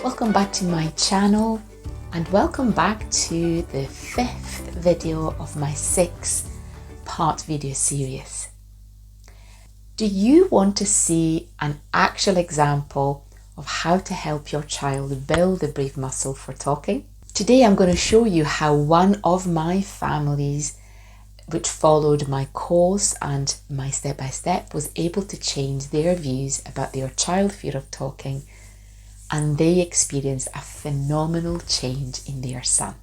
Welcome back to my channel and welcome back to the 5th video of my 6-part video series. Do you want to see an actual example of how to help your child build the brave muscle for talking? Today I'm going to show you how one of my families which followed my course and my step-by-step was able to change their views about their child's fear of talking, and they experienced a phenomenal change in their son.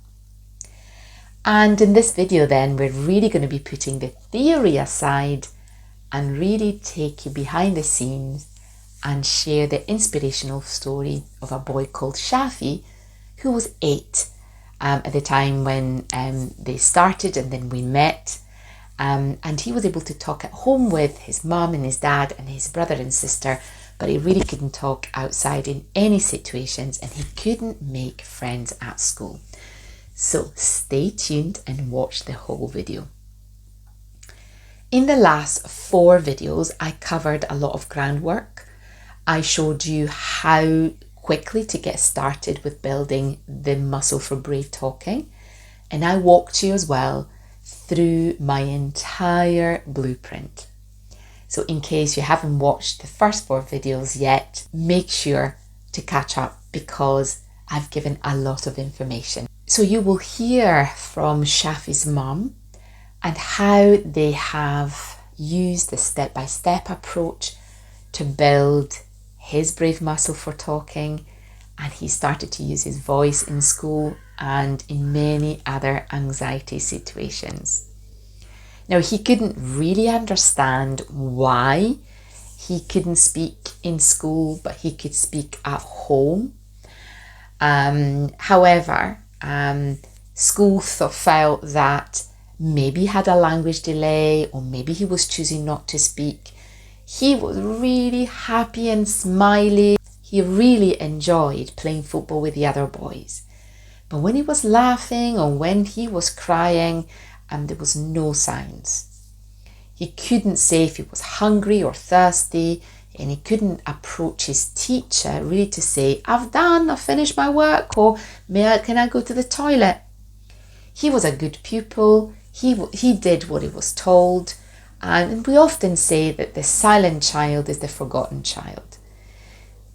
And in this video then, we're really going to be putting the theory aside and really take you behind the scenes and share the inspirational story of a boy called Shafie, who was 8 at the time when they started and then we met. And he was able to talk at home with his mum and his dad and his brother and sister, but he really couldn't talk outside in any situations, and he couldn't make friends at school. So stay tuned and watch the whole video. In the last 4 videos, I covered a lot of groundwork. I showed you how quickly to get started with building the muscle for brave talking, and I walked you as well through my entire blueprint. So in case you haven't watched the first 4 videos yet, make sure to catch up because I've given a lot of information. So you will hear from Shafie's mum and how they have used the step-by-step approach to build his brave muscle for talking, and he started to use his voice in school and in many other anxiety situations. Now, he couldn't really understand why he couldn't speak in school, but he could speak at home. However, school felt that maybe he had a language delay, or maybe he was choosing not to speak. He was really happy and smiley. He really enjoyed playing football with the other boys. But when he was laughing or when he was crying, there was no signs. He couldn't say if he was hungry or thirsty, and he couldn't approach his teacher really to say, I've finished my work, or can I go to the toilet? He was a good pupil. He did what he was told. And we often say that the silent child is the forgotten child.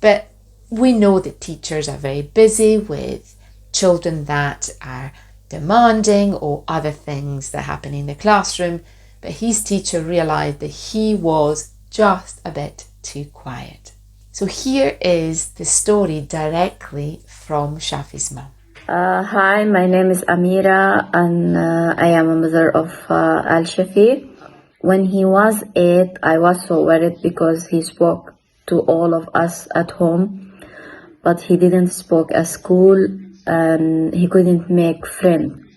But we know that teachers are very busy with children that are demanding or other things that happen in the classroom. But his teacher realized that he was just a bit too quiet. So here is the story directly from Shafie's mom. Hi, my name is Amira, and I am a mother of Shafie. When he was 8, I was so worried because he spoke to all of us at home, but he didn't speak at school and he couldn't make friends.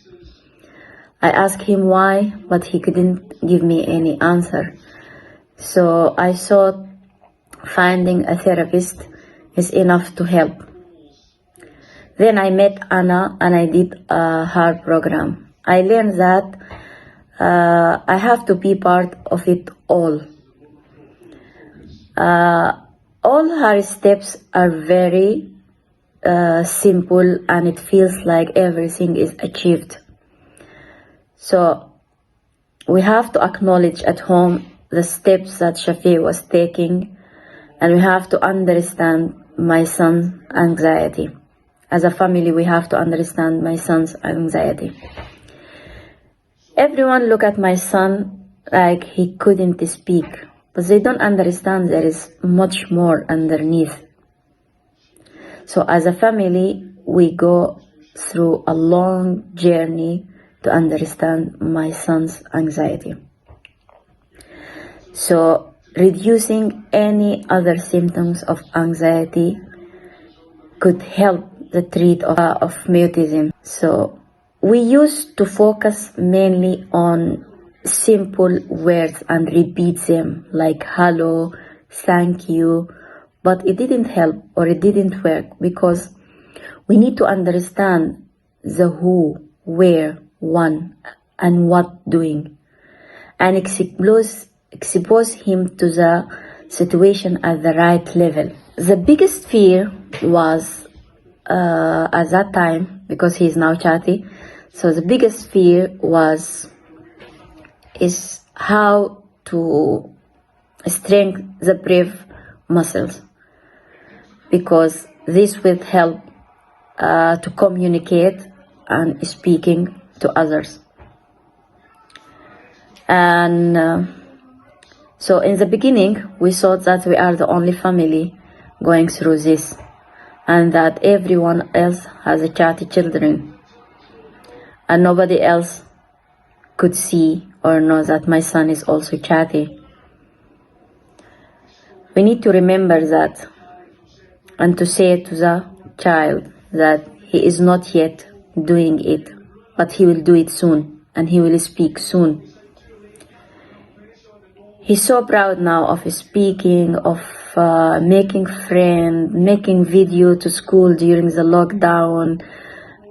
I asked him why, but he couldn't give me any answer. So I thought finding a therapist is enough to help. Then I met Anna and I did her program. I learned that I have to be part of it all. All her steps are very simple, and it feels like everything is achieved. So we have to acknowledge at home the steps that Shafie was taking, and we have to understand my son's anxiety. As a family, we have to understand my son's anxiety. Everyone look at my son like he couldn't speak, but they don't understand there is much more underneath. So as a family, we go through a long journey to understand my son's anxiety. So reducing any other symptoms of anxiety could help the treat of mutism. So we used to focus mainly on simple words and repeat them like hello, thank you, but it didn't help or it didn't work because we need to understand the who, where, when, and what doing, and expose him to the situation at the right level. The biggest fear was at that time, because he's now chatty. So the biggest fear is how to strengthen the brave muscles, because this will help to communicate and speaking to others. And so in the beginning, we thought that we are the only family going through this, and that everyone else has a chatty children, and nobody else could see or know that my son is also chatty. We need to remember that, and to say to the child that he is not yet doing it, but he will do it soon, and he will speak soon. He's so proud now of speaking, of making friends, making video to school during the lockdown,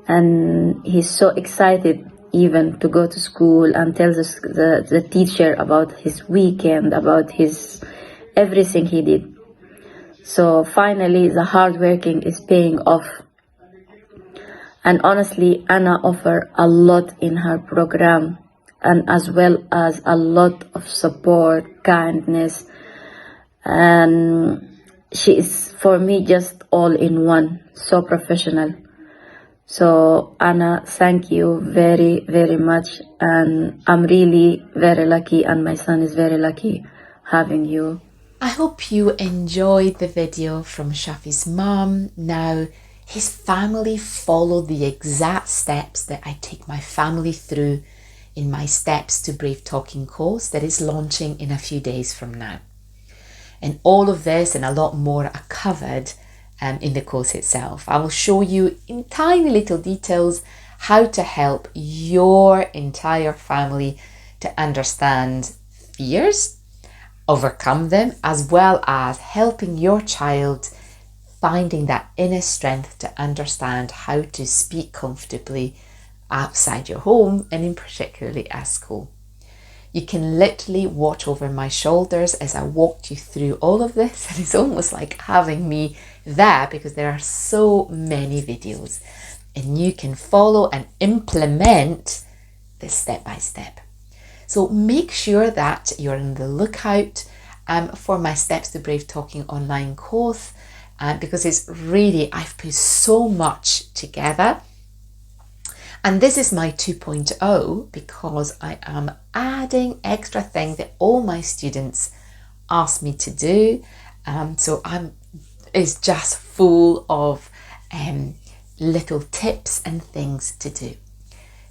and he's so excited even to go to school and tell the teacher about his weekend, about his everything he did. So finally the hard working is paying off. And honestly, Anna offers a lot in her program, and as well as a lot of support, kindness, and she is for me just all in one, so professional. So Anna, thank you very, very much, and I'm really very lucky, and my son is very lucky having you. I hope you enjoyed the video from Shafie's mom. Now, his family followed the exact steps that I take my family through in my Steps to Brave Talking course that is launching in a few days from now. And all of this and a lot more are covered in the course itself. I will show you in tiny little details how to help your entire family to understand fears, overcome them, as well as helping your child finding that inner strength to understand how to speak comfortably outside your home and in particularly at school. You can literally watch over my shoulders as I walked you through all of this, and it's almost like having me there because there are so many videos and you can follow and implement this step by step. So make sure that you're on the lookout for my Steps to Brave Talking online course, because it's really, I've put so much together. And this is my 2.0 because I am adding extra things that all my students ask me to do. So it's just full of little tips and things to do.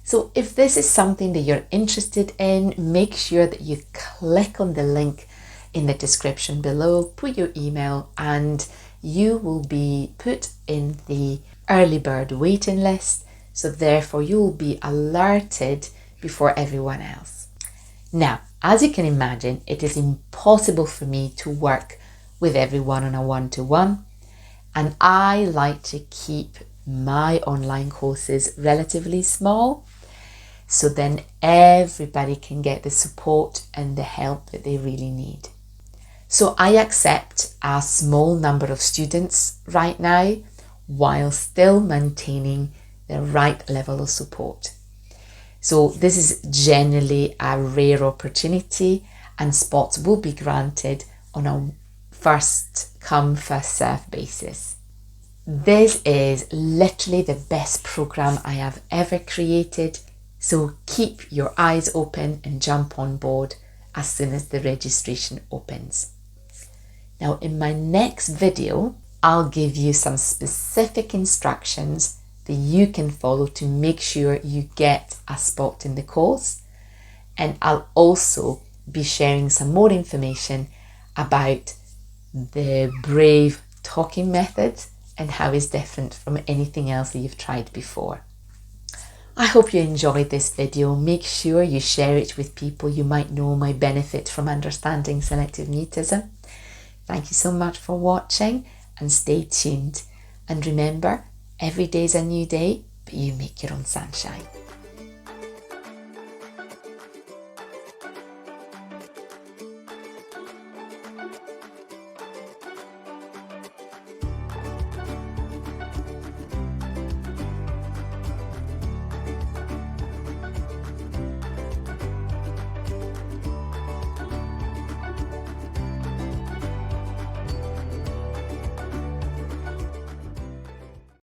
So if this is something that you're interested in, make sure that you click on the link in the description below, put your email, and you will be put in the early bird waiting list. So therefore you'll be alerted before everyone else. Now, as you can imagine, it is impossible for me to work with everyone on a one-to-one, and I like to keep my online courses relatively small, so then everybody can get the support and the help that they really need. So I accept a small number of students right now while still maintaining the right level of support. So this is generally a rare opportunity, and spots will be granted on a first come first serve basis. This is literally the best program I have ever created, so keep your eyes open and jump on board as soon as the registration opens. Now in my next video, I'll give you some specific instructions that you can follow to make sure you get a spot in the course, and I'll also be sharing some more information about the Brave Talking method and how it's different from anything else that you've tried before. I hope you enjoyed this video. Make sure you share it with people you might know might benefit from understanding selective mutism. Thank you so much for watching, and stay tuned. And remember, every day is a new day, but you make your own sunshine.